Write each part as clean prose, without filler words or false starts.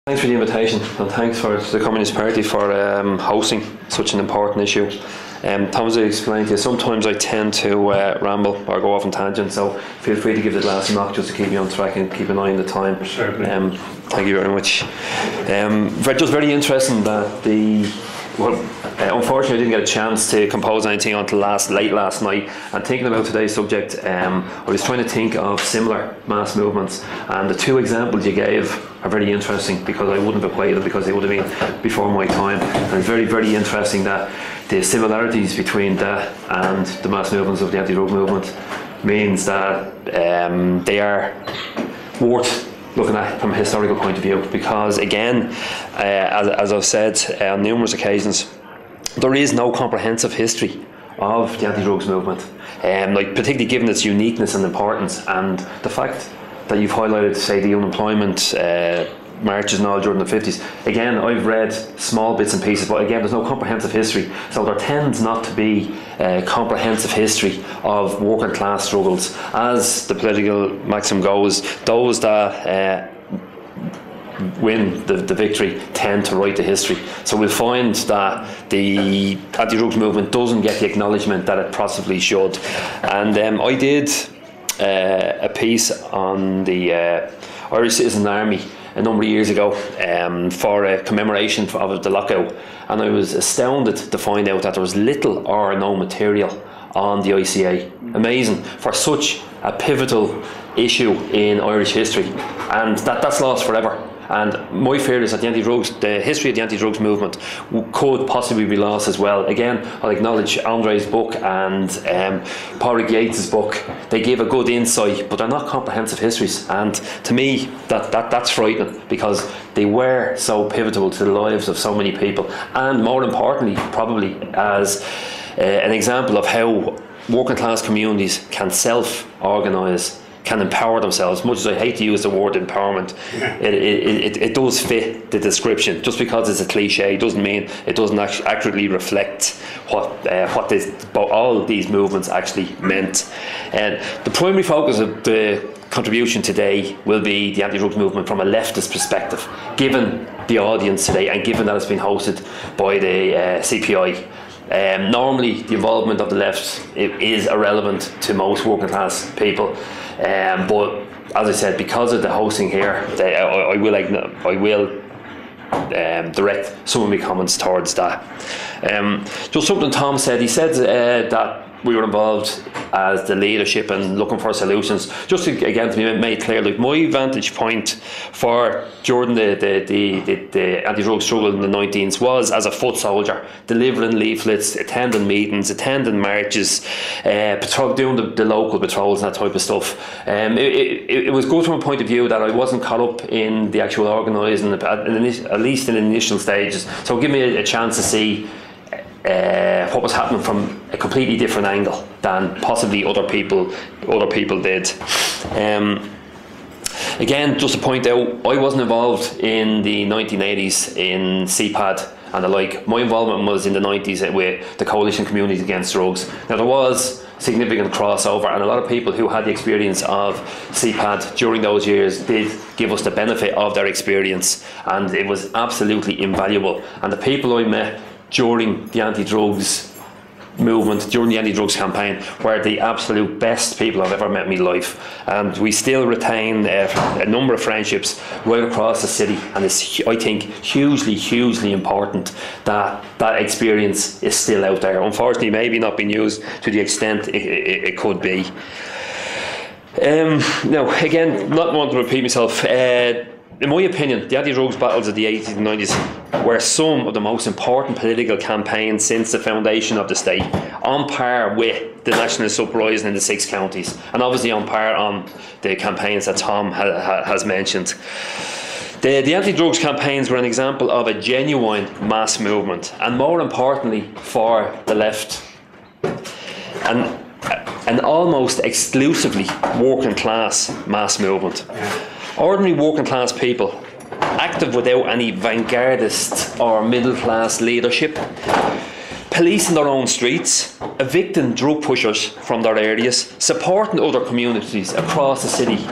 Thanks for the invitation, and thanks for the Communist Party for hosting such an important issue. Tom's explained to you, sometimes I tend to ramble or go off on tangents, so feel free to give the glass a knock just to keep me on track and keep an eye on the time. Certainly. Thank you very much. Just very interesting that unfortunately I didn't get a chance to compose anything until late last night, and thinking about today's subject, I was trying to think of similar mass movements, and the two examples you gave are very interesting because I wouldn't have equated them because they would have been before my time, and it's very, very interesting that the similarities between that and the mass movements of the anti-drug movement means that they are worth looking at from a historical point of view, because again, as I've said on numerous occasions, there is no comprehensive history of the anti-drugs movement, particularly given its uniqueness and importance, and the fact that you've highlighted, say, the unemployment marches and all during the 50s. Again, I've read small bits and pieces, but again, there's no comprehensive history, so there tends not to be a comprehensive history of working class struggles. As the political maxim goes, those that win the victory tend to write the history. So we'll find that the anti-drugs movement doesn't get the acknowledgement that it possibly should. And I did a piece on the Irish Citizen Army a number of years ago for a commemoration of the lockout, and I was astounded to find out that there was little or no material on the ICA. Amazing for such a pivotal issue in Irish history, and that's lost forever. And my fear is that the history of the anti-drugs movement could possibly be lost as well. Again, I'll acknowledge Andre's book and Paul Gates's book. They give a good insight, but they're not comprehensive histories. And to me, that's frightening, because they were so pivotal to the lives of so many people. And more importantly, probably as an example of how working class communities can self-organise, can empower themselves. Much as I hate to use the word empowerment, it does fit the description. Just because it's a cliche doesn't mean it doesn't accurately reflect what all these movements actually meant. And the primary focus of the contribution today will be the anti-drugs movement from a leftist perspective, given the audience today and given that it's been hosted by the CPI. Normally the involvement of the left is irrelevant to most working class people, but as I said, because of the hosting here, I will direct some of my comments towards that. Just something Tom said. He said that we were involved as the leadership and looking for solutions. Just to, again, to be made clear, like, my vantage point during the anti-drug struggle in the 19s was as a foot soldier, delivering leaflets, attending meetings, attending marches, doing the local patrols and that type of stuff. It was good from a point of view that I wasn't caught up in the actual organising, at least in the initial stages. So give me a chance to see what was happening from a completely different angle than possibly other people did. Again, just to point out, I wasn't involved in the 1980s in CPAD and the like. My involvement was in the 90s with the Coalition Communities Against Drugs. Now, there was significant crossover, and a lot of people who had the experience of CPAD during those years did give us the benefit of their experience, and it was absolutely invaluable. And the people I met during the anti-drugs movement, during the anti-drugs campaign, were the absolute best people I've ever met in my life, and we still retain a number of friendships right across the city, and it's, I think, hugely important that that experience is still out there. Unfortunately, maybe not being used to the extent it could be. Now, again, not want to repeat myself, in my opinion, the anti-drugs battles of the 80s and 90s were some of the most important political campaigns since the foundation of the state, on par with the nationalist uprising in the 6 counties, and obviously on par on the campaigns that Tom has mentioned. The anti-drugs campaigns were an example of a genuine mass movement, and more importantly for the left, and an almost exclusively working class mass movement. Ordinary working class people, active without any vanguardist or middle class leadership, policing their own streets, evicting drug pushers from their areas, supporting other communities across the city,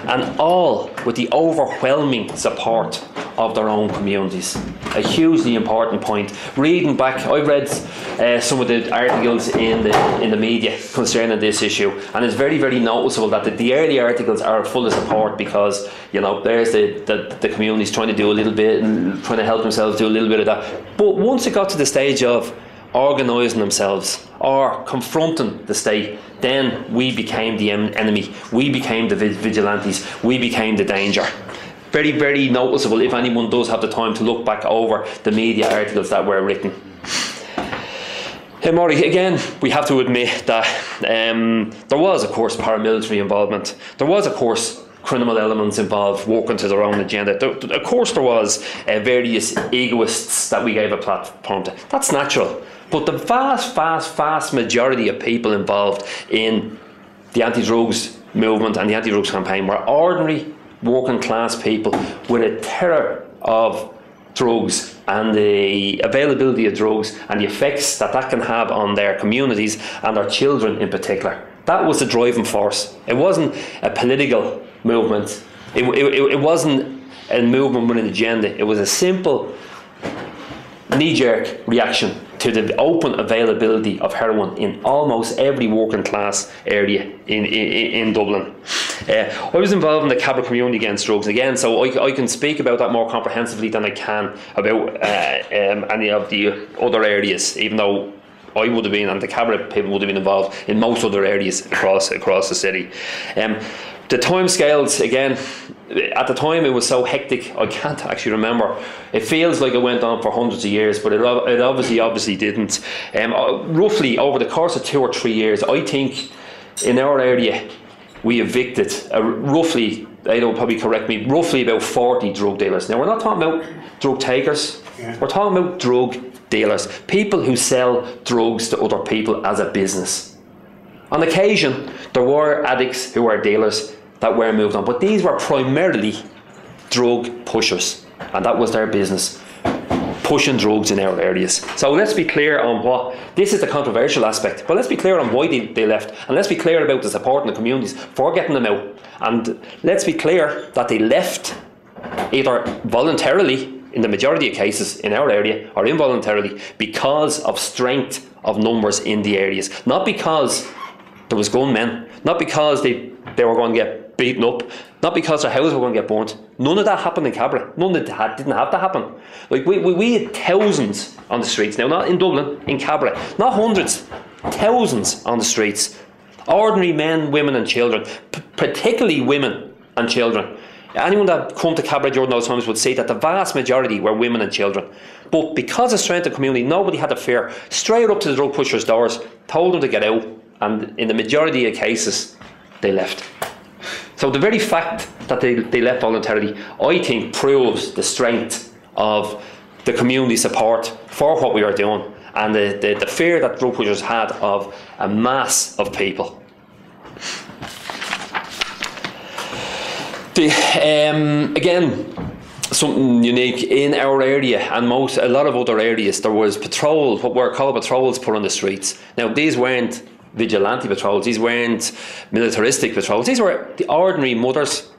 and all with the overwhelming support of their own communities. A hugely important point. Reading back, I read some of the articles in the media concerning this issue, and it's very, very noticeable that the early articles are full of support because, you know, there's the communities trying to do a little bit and trying to help themselves do a little bit of that. But once it got to the stage of organising themselves or confronting the state, then we became the enemy, we became the vigilantes, we became the danger. Very, very noticeable if anyone does have the time to look back over the media articles that were written. Maury, again, we have to admit that there was, of course, paramilitary involvement. There was, of course, criminal elements involved working to their own agenda. Of course there was various egoists that we gave a platform to. That's natural. But the vast majority of people involved in the anti-drugs movement and the anti-drugs campaign were ordinary working class people with a terror of drugs and the availability of drugs and the effects that can have on their communities and their children in particular. That was the driving force. It wasn't a political movement. It wasn't a movement with an agenda. It was a simple knee-jerk reaction to the open availability of heroin in almost every working class area in Dublin. I was involved in the Cllr community against drugs again, so I can speak about that more comprehensively than I can about any of the other areas, even though I would have been, and the Cllr people would have been involved in most other areas across the city. The timescales, again, at the time it was so hectic, I can't actually remember. It feels like it went on for hundreds of years, but it obviously didn't. Roughly over the course of 2 or 3 years, I think in our area we evicted roughly, they'll probably correct me, roughly about 40 drug dealers. Now we're not talking about drug takers, we're talking about drug dealers, people who sell drugs to other people as a business. On occasion, there were addicts who were dealers that were moved on, but these were primarily drug pushers, and that was their business, pushing drugs in our areas. So let's be clear on what, this is the controversial aspect, but let's be clear on why they left, and let's be clear about the support in the communities for getting them out, and let's be clear that they left either voluntarily, in the majority of cases in our area, or involuntarily, because of strength of numbers in the areas, not because there was gunmen, not because they were going to get beaten up, not because their houses were going to get burnt. None of that happened in Cllr. None of that didn't have to happen. Like we had thousands on the streets. Now, not in Dublin, in Cllr. Not hundreds, thousands on the streets. Ordinary men, women and children, particularly women and children. Anyone that come to Cllr during those times would say that the vast majority were women and children. But because of strength of community, nobody had to fear. Straight up to the drug pushers' doors, told them to get out, and in the majority of cases, they left. So the very fact that they left voluntarily, I think, proves the strength of the community support for what we are doing and the fear that drug pushers had of a mass of people. Again, something unique in our area and a lot of other areas, there was patrols, what were called patrols, put on the streets. Now these weren't vigilante patrols, these weren't militaristic patrols, these were the ordinary mothers,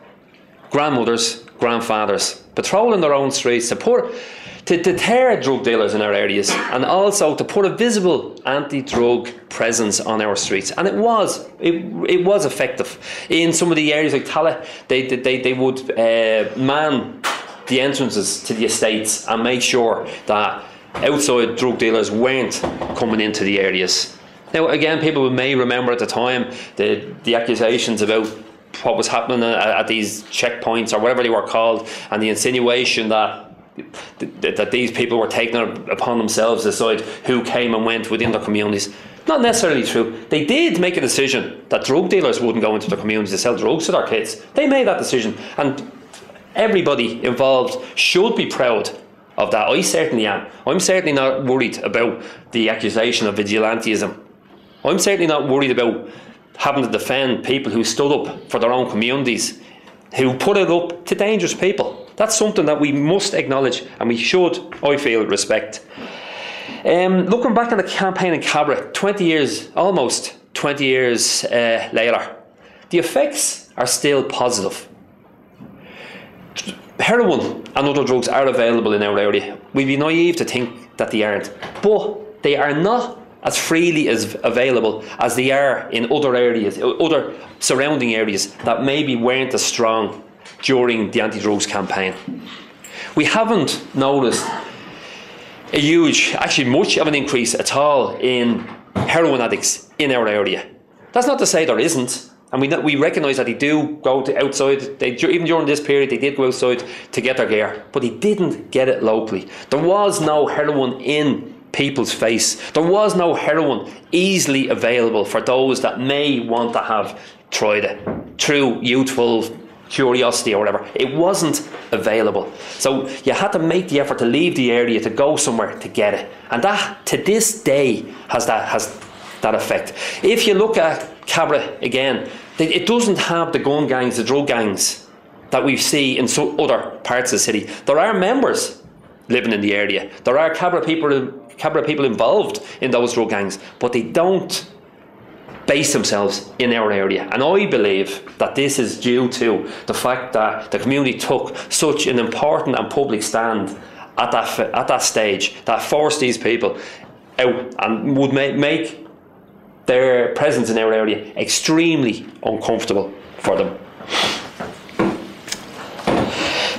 grandmothers, grandfathers patrolling their own streets to deter drug dealers in our areas, and also to put a visible anti-drug presence on our streets. And it was effective. In some of the areas like Cllr, they would man the entrances to the estates and make sure that outside drug dealers weren't coming into the areas. Now again, people may remember at the time the accusations about what was happening at these checkpoints or whatever they were called, and the insinuation that these people were taking it upon themselves to decide who came and went within their communities. Not necessarily true. They did make a decision that drug dealers wouldn't go into their communities to sell drugs to their kids. They made that decision, and everybody involved should be proud of that. I certainly am. I'm certainly not worried about the accusation of vigilantism. I'm certainly not worried about having to defend people who stood up for their own communities, who put it up to dangerous people. That's something that we must acknowledge, and we should, I feel, respect. Looking back on the campaign in Cllr, 20 years, almost 20 years later, the effects are still positive. Heroin and other drugs are available in our area. We'd be naive to think that they aren't. But they are not as freely as available as they are in other areas, other surrounding areas that maybe weren't as strong during the anti-drugs campaign. We haven't noticed a huge, actually much of an increase at all in heroin addicts in our area. That's not to say there isn't. And we recognise that they do go to outside. Even during this period, they did go outside to get their gear, but they didn't get it locally. There was no heroin in people's face. There was no heroin easily available for those that may want to have tried it through youthful curiosity or whatever. It wasn't available. So you had to make the effort to leave the area to go somewhere to get it. And that, to this day, has that effect. If you look at Cllr again, it doesn't have the gun gangs, the drug gangs that we see in some other parts of the city. There are members living in the area. There are Cllr people involved in those drug gangs, but they don't base themselves in our area. And I believe that this is due to the fact that the community took such an important and public stand at that stage that forced these people out and would make their presence in our area extremely uncomfortable for them.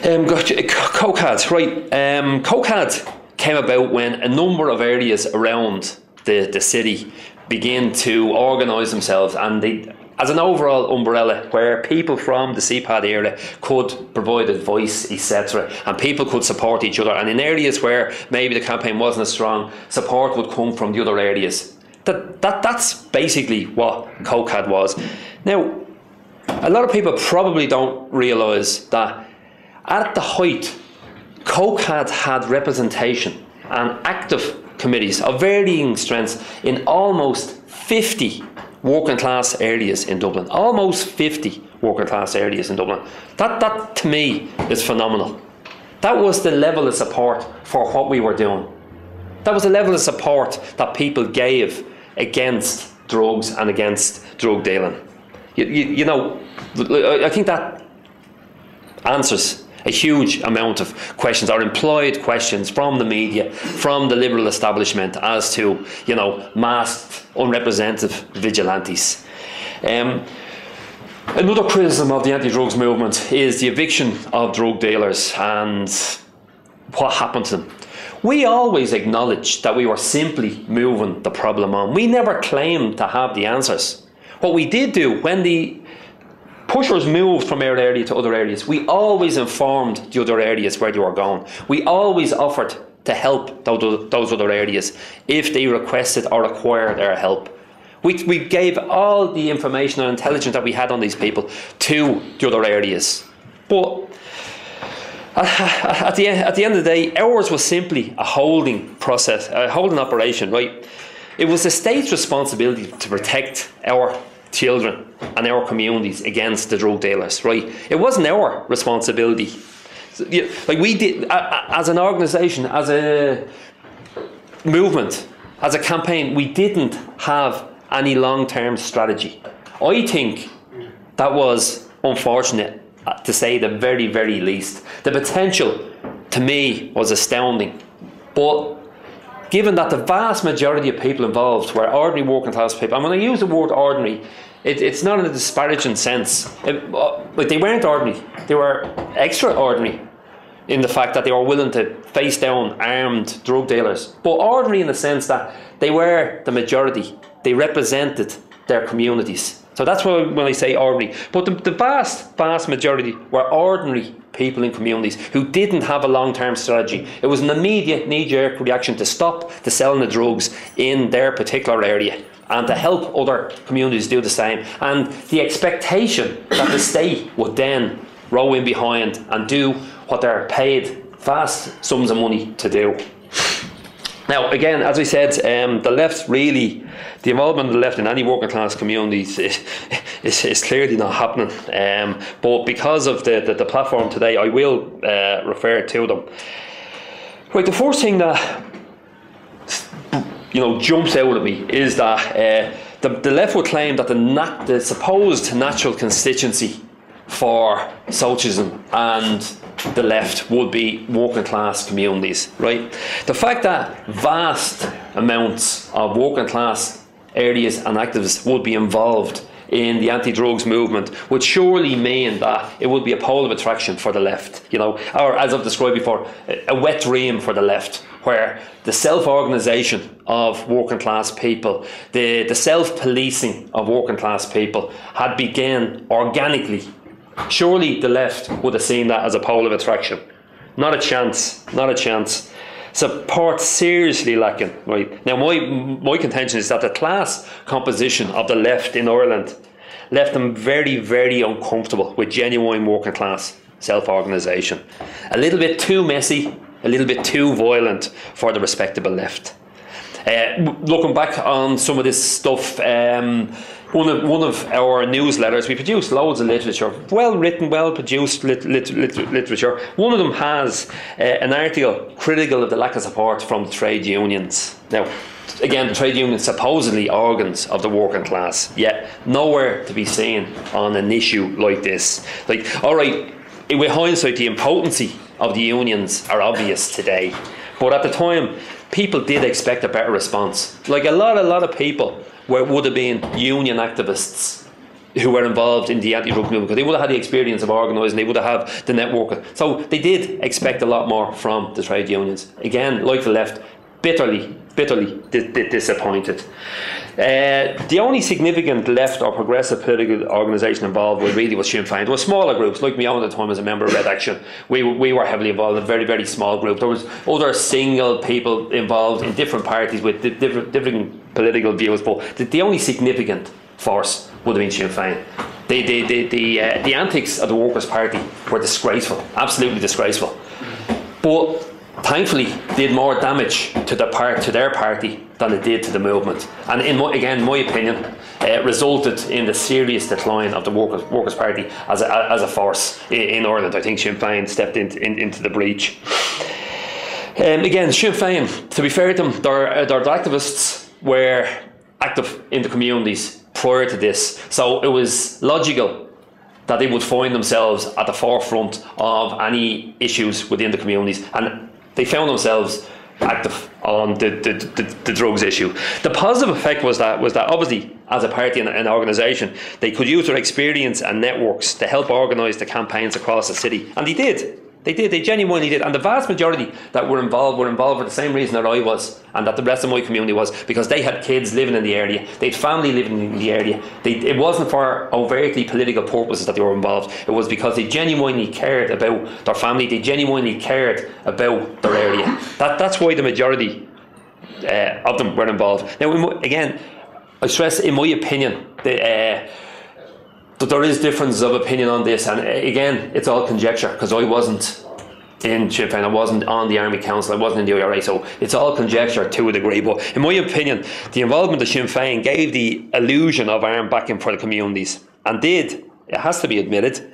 Cokehead, right. Cokehead came about when a number of areas around the city began to organise themselves, and they, as an overall umbrella where people from the CPAD area could provide advice, etc., and people could support each other. And in areas where maybe the campaign wasn't as strong, support would come from the other areas. That's basically what Cokehead was. Now, a lot of people probably don't realise that at the height, Cokehead had representation and active committees of varying strengths in almost 50 working class areas in Dublin. Almost 50 working class areas in Dublin. That to me is phenomenal. That was the level of support for what we were doing. That was the level of support that people gave against drugs and against drug dealing. You know, I think that answers a huge amount of questions, or implied questions, from the media, from the liberal establishment, as to, you know, masked, unrepresentative vigilantes. Another criticism of the anti-drugs movement is the eviction of drug dealers and what happened to them. We always acknowledged that we were simply moving the problem on. We never claimed to have the answers. What we did do, when the pushers moved from our area to other areas, we always informed the other areas where they were going. We always offered to help those other areas if they requested or required our help. We gave all the information and intelligence that we had on these people to the other areas. But at the end of the day, ours was simply a holding process, a holding operation, right? It was the state's responsibility to protect our children and our communities against the drug dealers, right? It wasn't our responsibility. Like, we did, as an organisation, as a movement, as a campaign, we didn't have any long-term strategy. I think that was unfortunate, to say the very, very least. The potential, to me, was astounding. But given that the vast majority of people involved were ordinary working class people, and when I use the word ordinary, it's not in a disparaging sense. Like, they weren't ordinary, they were extraordinary in the fact that they were willing to face down armed drug dealers. But ordinary in the sense that they were the majority, they represented their communities. So that's why when I say ordinary. But the vast, vast majority were ordinary people in communities who didn't have a long-term strategy. It was an immediate knee-jerk reaction to stop the selling of drugs in their particular area and to help other communities do the same. And the expectation that the state would then row in behind and do what they're paid vast sums of money to do. Now, again, as I said, the left really, the involvement of the left in any working class communities is clearly not happening. But because of the platform today, I will refer to them. Right, the first thing that jumps out at me is that the left would claim that the supposed natural constituency for socialism and the left would be working class communities, right? The fact that vast amounts of working class areas and activists would be involved in the anti-drugs movement would surely mean that it would be a pole of attraction for the left, you know, or as I've described before, a wet dream for the left, where the self-organisation of working class people, the self-policing of working class people had begun organically. Surely the left would have seen that as a pole of attraction. Not a chance, not a chance. Support seriously lacking. Right now, my contention is that the class composition of the left in Ireland left them very, very uncomfortable with genuine working class self-organisation. A little bit too messy, a little bit too violent for the respectable left. Looking back on some of this stuff, one of our newsletters, we produce loads of literature, well written, well produced literature. One of them has an article critical of the lack of support from the trade unions. Now, again, the trade unions supposedly organs of the working class, yet nowhere to be seen on an issue like this. Like, all right, with hindsight, the impotency of the unions are obvious today, but at the time, people did expect a better response. Like a lot of people would have been union activists who were involved in the anti-drug movement, because they would have had the experience of organising, they would have had the networking. So they did expect a lot more from the trade unions. Again, like the left, bitterly disappointed. The only significant left or progressive political organisation involved was Sinn Féin. There were smaller groups, like me own at the time as a member of Red Action. We were heavily involved in a very, very small group. There was other single people involved in different parties with different political views, but the only significant force would have been Sinn Féin. The antics of the Workers' Party were disgraceful, absolutely disgraceful. But thankfully did more damage to their party than it did to the movement, and my opinion, resulted in the serious decline of the Workers' Party as a force in Ireland. I think Sinn Féin stepped into the breach. Again, Sinn Féin, to be fair to them, their activists were active in the communities prior to this, so it was logical that they would find themselves at the forefront of any issues within the communities, and they found themselves active on the drugs issue. The positive effect was that obviously, as a party and an organisation, they could use their experience and networks to help organise the campaigns across the city, and they did. They genuinely did, and the vast majority that were involved for the same reason that I was, and that the rest of my community was, because they had kids living in the area, they had family living in the area. It wasn't for overtly political purposes that they were involved. It was because they genuinely cared about their family. They genuinely cared about their area. That's why the majority of them were involved. Now, again, I stress, in my opinion, that there is differences of opinion on this, and again, it's all conjecture, because I wasn't in Sinn Féin, I wasn't on the Army Council, I wasn't in the IRA, so it's all conjecture to a degree. But in my opinion, the involvement of Sinn Féin gave the illusion of armed backing for the communities, and did, it has to be admitted,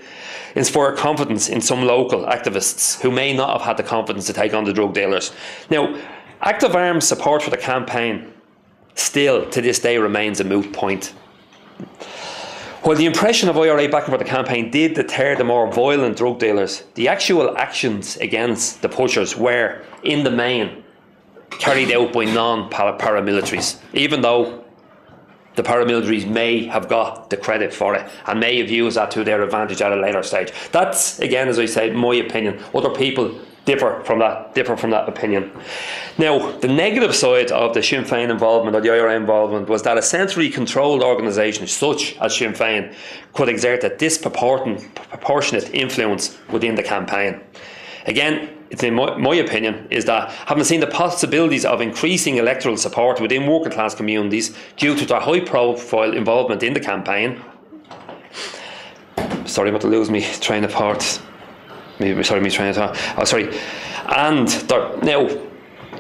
inspire confidence in some local activists who may not have had the confidence to take on the drug dealers. Now, active armed support for the campaign still to this day remains a moot point. While the impression of IRA backing for the campaign did deter the more violent drug dealers, the actual actions against the pushers were, in the main, carried out by non-paramilitaries, even though the paramilitaries may have got the credit for it and may have used that to their advantage at a later stage. That's, again, as I said, my opinion. Other people differ from that opinion. Now, the negative side of the Sinn Féin involvement, or the IRA involvement, was that a centrally controlled organisation such as Sinn Féin could exert a disproportionate influence within the campaign. Again, it's in my opinion, is that having seen the possibilities of increasing electoral support within working class communities due to their high profile involvement in the campaign, sorry, I'm about to lose me train of thought. And now,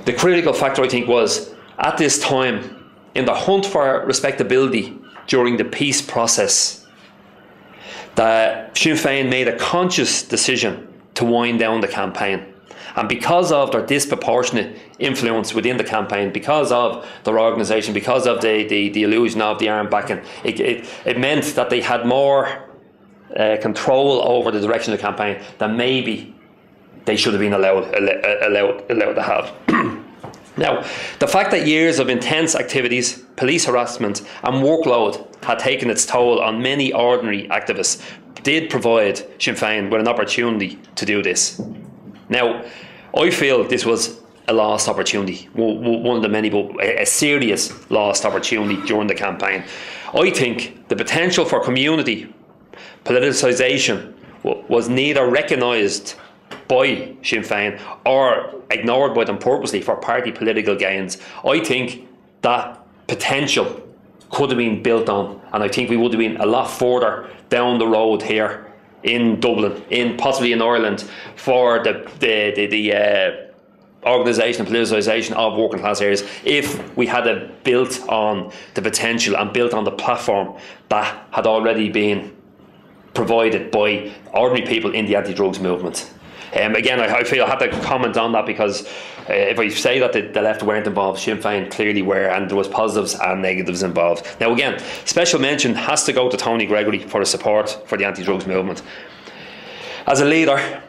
the critical factor, I think, was at this time, in the hunt for respectability during the peace process, that Sinn Féin made a conscious decision to wind down the campaign. And because of their disproportionate influence within the campaign, because of their organisation, because of the illusion of the armed backing, it meant that they had more control over the direction of the campaign than maybe they should have been allowed to have. Now, the fact that years of intense activities, police harassment and workload had taken its toll on many ordinary activists did provide Sinn Féin with an opportunity to do this. Now, I feel this was a lost opportunity, one of the many, but a serious lost opportunity during the campaign. I think the potential for community politicisation was neither recognised by Sinn Féin or ignored by them purposely for party political gains. I think that potential could have been built on, and I think we would have been a lot further down the road here in Dublin, possibly in Ireland, for the organisation and politicisation of working class areas if we had built on the potential and built on the platform that had already been provided by ordinary people in the anti-drugs movement. Again, I feel I have to comment on that because if I say that the left weren't involved, Sinn Féin clearly were, and there was positives and negatives involved. Now again, special mention has to go to Tony Gregory for his support for the anti-drugs movement. As a leader,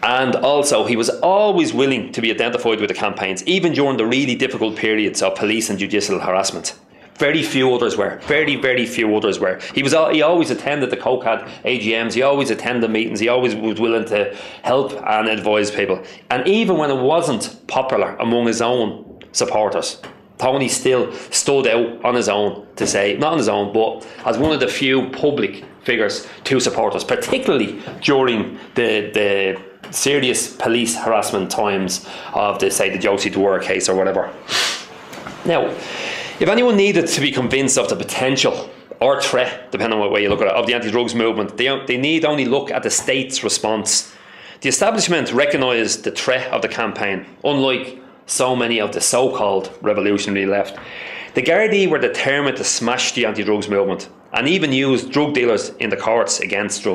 and also he was always willing to be identified with the campaigns, even during the really difficult periods of police and judicial harassment. Very few others were. Very few others were. He always attended the COCAD AGMs. He always attended meetings. He always was willing to help and advise people. And even when it wasn't popular among his own supporters, Tony still stood out on his own to say, not on his own, but as one of the few public figures to support us, particularly during the serious police harassment times of the Josie Dwyer case or whatever. Now, if anyone needed to be convinced of the potential or threat, depending on what way you look at it, of the anti-drugs movement, they need only look at the state's response. The establishment recognised the threat of the campaign, unlike so many of the so-called revolutionary left. The Gardaí were determined to smash the anti-drugs movement and even used drug dealers in the courts against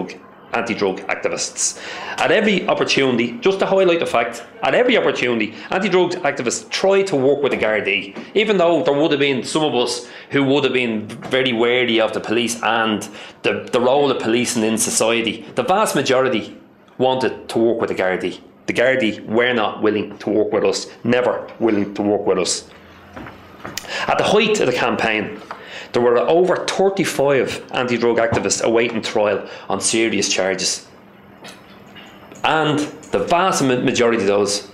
anti-drug activists. At every opportunity, just to highlight the fact, at every opportunity, anti-drug activists tried to work with the Gardaí, even though there would have been some of us who would have been very wary of the police and the role of policing in society. The vast majority wanted to work with the Gardaí. The Gardaí were not willing to work with us, never willing to work with us. At the height of the campaign, there were over 35 anti-drug activists awaiting trial on serious charges. And the vast majority of those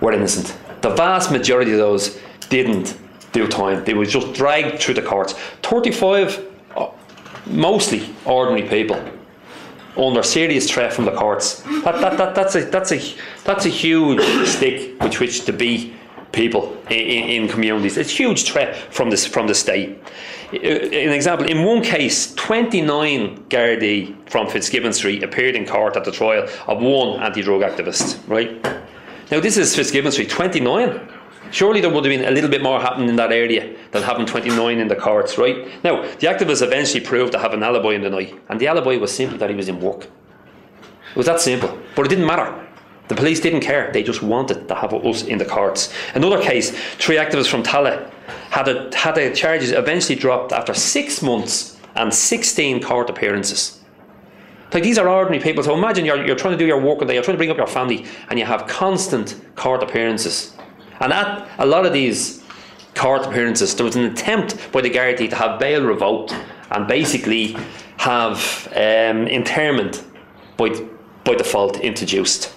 were innocent. The vast majority of those didn't do time. They were just dragged through the courts. 35, mostly ordinary people, under serious threat from the courts. That's a huge stick with which to beat people in communities. It's a huge threat from the state. An example, in one case, 29 Gardaí from Fitzgibbon Street appeared in court at the trial of one anti-drug activist, right? Now this is Fitzgibbon Street, 29. Surely there would have been a little bit more happening in that area than having 29 in the courts, right? Now, the activists eventually proved to have an alibi in the night, and the alibi was simply that he was in work. It was that simple, but it didn't matter. The police didn't care, they just wanted to have us in the courts. Another case, 3 activists from Cllr had their charges eventually dropped after 6 months and 16 court appearances. Like, these are ordinary people, so imagine you're trying to do your work all day, you're trying to bring up your family, and you have constant court appearances. And at a lot of these court appearances, there was an attempt by the Gardaí to have bail revoked and basically have interment by default introduced.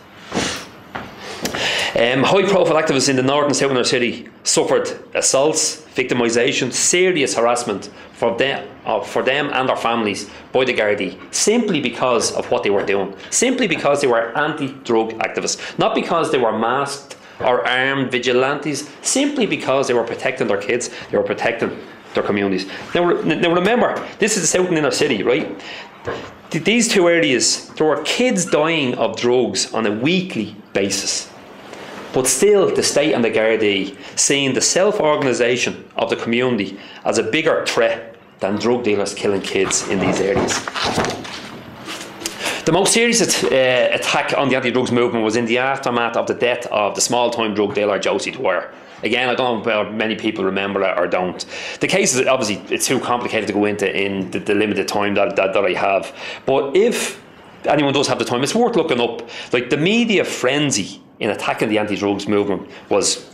High-profile activists in the north and south of our city suffered assaults, victimisation, serious harassment for them and their families by the Gardaí, simply because of what they were doing, simply because they were anti-drug activists, not because they were masked or armed vigilantes, simply because they were protecting their kids, they were protecting their communities. Now remember, this is the south and inner city, right? These 2 areas, there were kids dying of drugs on a weekly basis. But still, the state and the Gardaí seeing the self-organisation of the community as a bigger threat than drug dealers killing kids in these areas. The most serious attack on the anti-drugs movement was in the aftermath of the death of the small-time drug dealer Josie Dwyer. Again, I don't know if many people remember it or don't. The case is obviously it's too complicated to go into in the limited time that I have. But if anyone does have the time, it's worth looking up. Like, the media frenzy in attacking the anti-drugs movement was,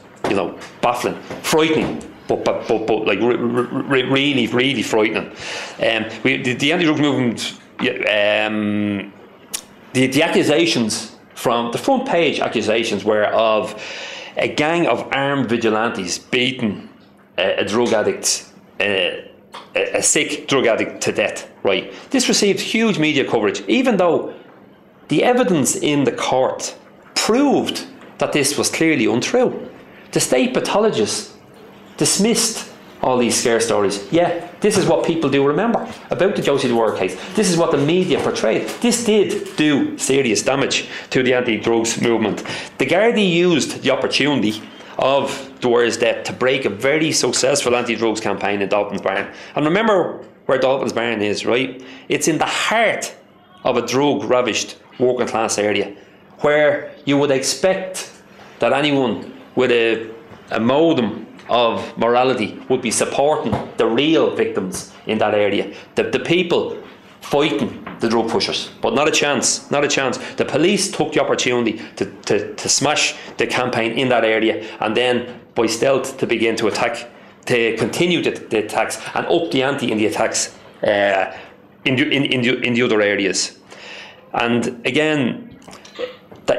baffling, frightening. But like really, really frightening. The anti-drugs movement, the accusations from the front page accusations were of a gang of armed vigilantes beating a drug addict, a sick drug addict to death. Right. This received huge media coverage, even though the evidence in the court proved that this was clearly untrue. The state pathologist dismissed all these scare stories. Yeah, this is what people do remember about the Josie Dwyer case. This is what the media portrayed. This did do serious damage to the anti-drugs movement. The Gardaí used the opportunity of Dwyer's death to break a very successful anti-drugs campaign in Dalton's Barn. And remember where Dalton's Barn is, right? It's in the heart of a drug-ravished working class area, where you would expect that anyone with a modicum of morality would be supporting the real victims in that area, the people fighting the drug pushers. But not a chance, not a chance. The police took the opportunity to smash the campaign in that area, and then by stealth to begin to attack, to continue the attacks and up the ante in the attacks in the other areas. And again,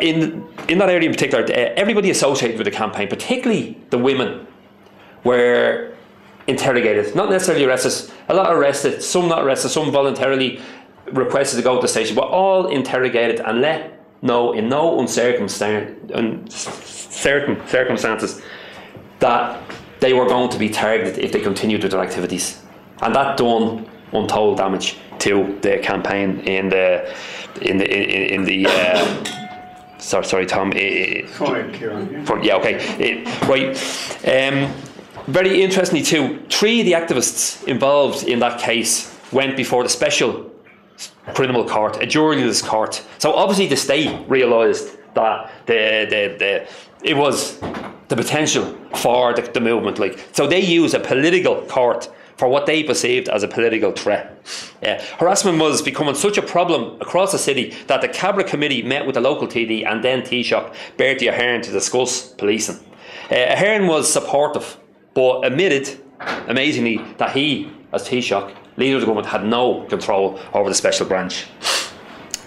in that area in particular, everybody associated with the campaign, particularly the women, were interrogated, not necessarily arrested. A lot arrested, some not arrested, some voluntarily requested to go to the station, but all interrogated and let know in no uncertain circumstances that they were going to be targeted if they continued with their activities. And that done untold damage to the campaign in the sorry, Tom. Right. Very interestingly too, 3 of the activists involved in that case went before the special criminal court, a juryless court. So obviously the state realised that it was the potential for the movement. So they used a political court for what they perceived as a political threat. Harassment was becoming such a problem across the city that the Cabinet Committee met with the local TD and then Taoiseach Bertie Ahern to discuss policing. Ahern was supportive, but admitted, amazingly, that he, as Taoiseach, leader of the government, had no control over the special branch.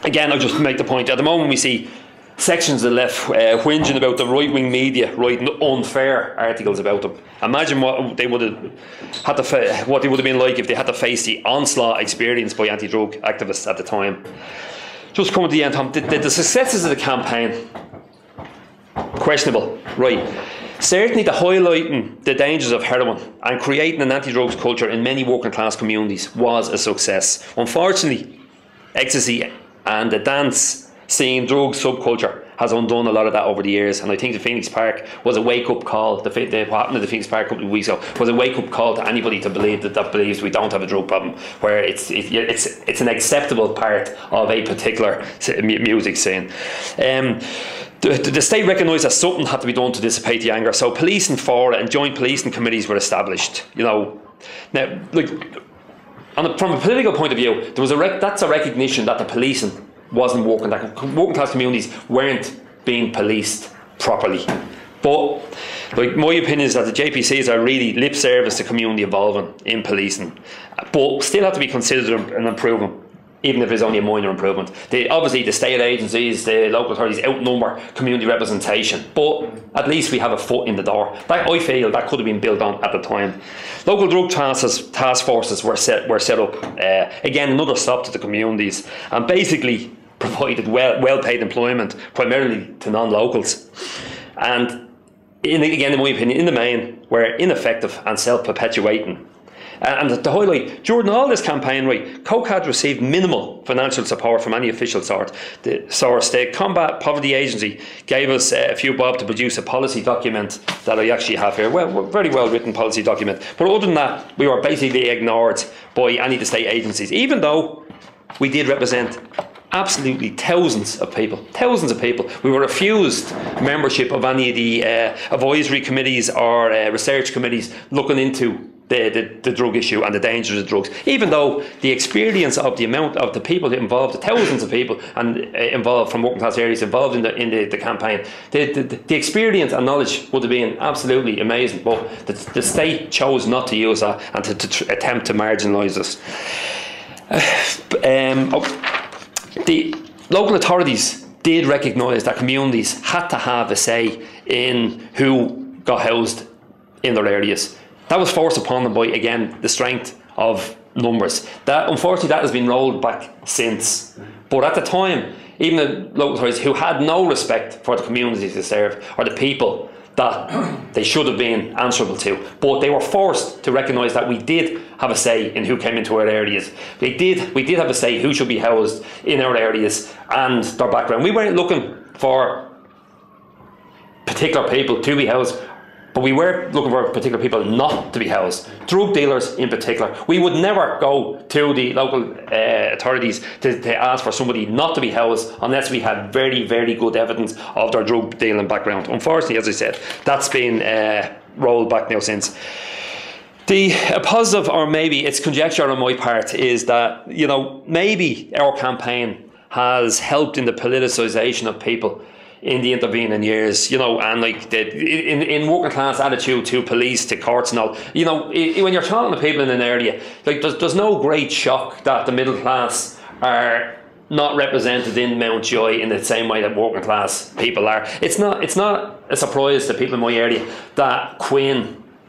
Again, I'll just make the point, at the moment we see sections of the left whinging about the right-wing media writing unfair articles about them. Imagine what they would have had what they would have been like if they had to face the onslaught experienced by anti-drug activists at the time. Just coming to the end, Tom, the successes of the campaign, questionable, right? Certainly the highlighting the dangers of heroin and creating an anti-drugs culture in many working class communities was a success. Unfortunately, ecstasy and the dance scene drug subculture has undone a lot of that over the years, and I think the Phoenix Park was a wake-up call. What happened at the Phoenix Park a couple of weeks ago was a wake-up call to anybody to believe that believes we don't have a drug problem, where it's an acceptable part of a particular music scene. The state recognised that something had to be done to dissipate the anger, so police and fora and joint policing committees were established. Now, from a political point of view, there was that's a recognition that the policing wasn't working, that working class communities weren't being policed properly. But my opinion is that the JPCs are really lip service to community involvement in policing, but still have to be considered an improvement, even if it's only a minor improvement. Obviously the state agencies, the local authorities outnumber community representation, but at least we have a foot in the door. I feel that could have been built on at the time. Local drug task forces were set up. Again, another stop to the communities, and basically provided well-paid employment, primarily to non-locals. And again, in my opinion, in the main, were ineffective and self-perpetuating. And to highlight, during all this campaign, Coke had received minimal financial support from any official source. The Combat Poverty Agency gave us a few bob to produce a policy document that I actually have here. Very well written policy document. But other than that, we were basically ignored by any of the state agencies, even though we did represent absolutely thousands of people. We were refused membership of any of the advisory committees or research committees looking into the drug issue and the dangers of drugs, even though the experience of the amount of the people involved, the thousands of people and involved from working class areas involved in the campaign, the experience and knowledge would have been absolutely amazing, but the state chose not to use that and to attempt to marginalise us. The local authorities did recognise that communities had to have a say in who got housed in their areas. That was forced upon them by, again, the strength of numbers. That, unfortunately, that has been rolled back since. But at the time, even the local authorities who had no respect for the communities they serve or the people that they should have been answerable to, but they were forced to recognise that we did have a say in who came into our areas. We did have a say who should be housed in our areas and their background. We weren't looking for particular people to be housed, but we were looking for particular people not to be housed. Drug dealers in particular. We would never go to the local authorities to ask for somebody not to be housed unless we had very, very good evidence of their drug dealing background. Unfortunately, as I said, that's been rolled back now since. The positive, or maybe it's conjecture on my part, is that, you know, maybe our campaign has helped in the politicisation of people in the intervening years, you know, and like in working class attitude to police, to courts and all. You know, when you're talking to people in an area, like there's no great shock that the middle class are not represented in Mountjoy in the same way that working class people are. It's not a surprise to people in my area that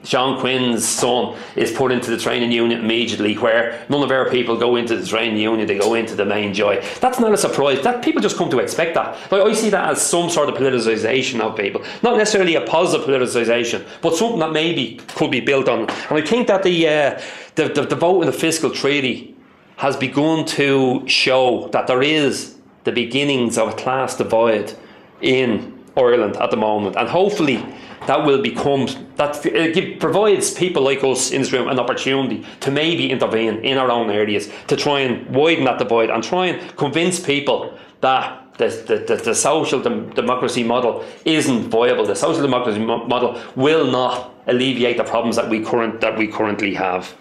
Sean Quinn's son is put into the training unit immediately, where none of our people go into the training unit, they go into the main Joy. That's not a surprise. That people just come to expect that. Like, I see that as some sort of politicisation of people. Not necessarily a positive politicisation, but something that maybe could be built on. And I think that the vote in the fiscal treaty has begun to show that there is the beginnings of a class divide in Ireland at the moment, and hopefully that will become, that it provides people like us in this room an opportunity to maybe intervene in our own areas to try and widen that divide and try and convince people that the social democracy model isn't viable. The social democracy model will not alleviate the problems that we currently have.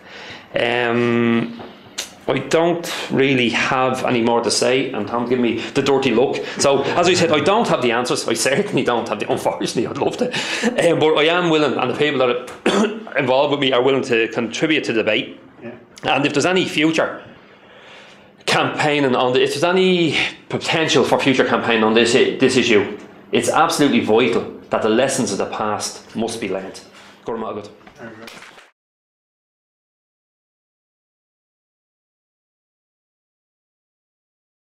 I don't really have any more to say, and Tom's giving me the dirty look. So, as I said, I don't have the answers. I certainly don't have the. Unfortunately, I'd love to, but I am willing, and the people that are involved with me are willing to contribute to the debate. Yeah. And if there's any future campaigning on if there's any potential for future campaigning on this issue, it's absolutely vital that the lessons of the past must be learned. Go on, Margaret.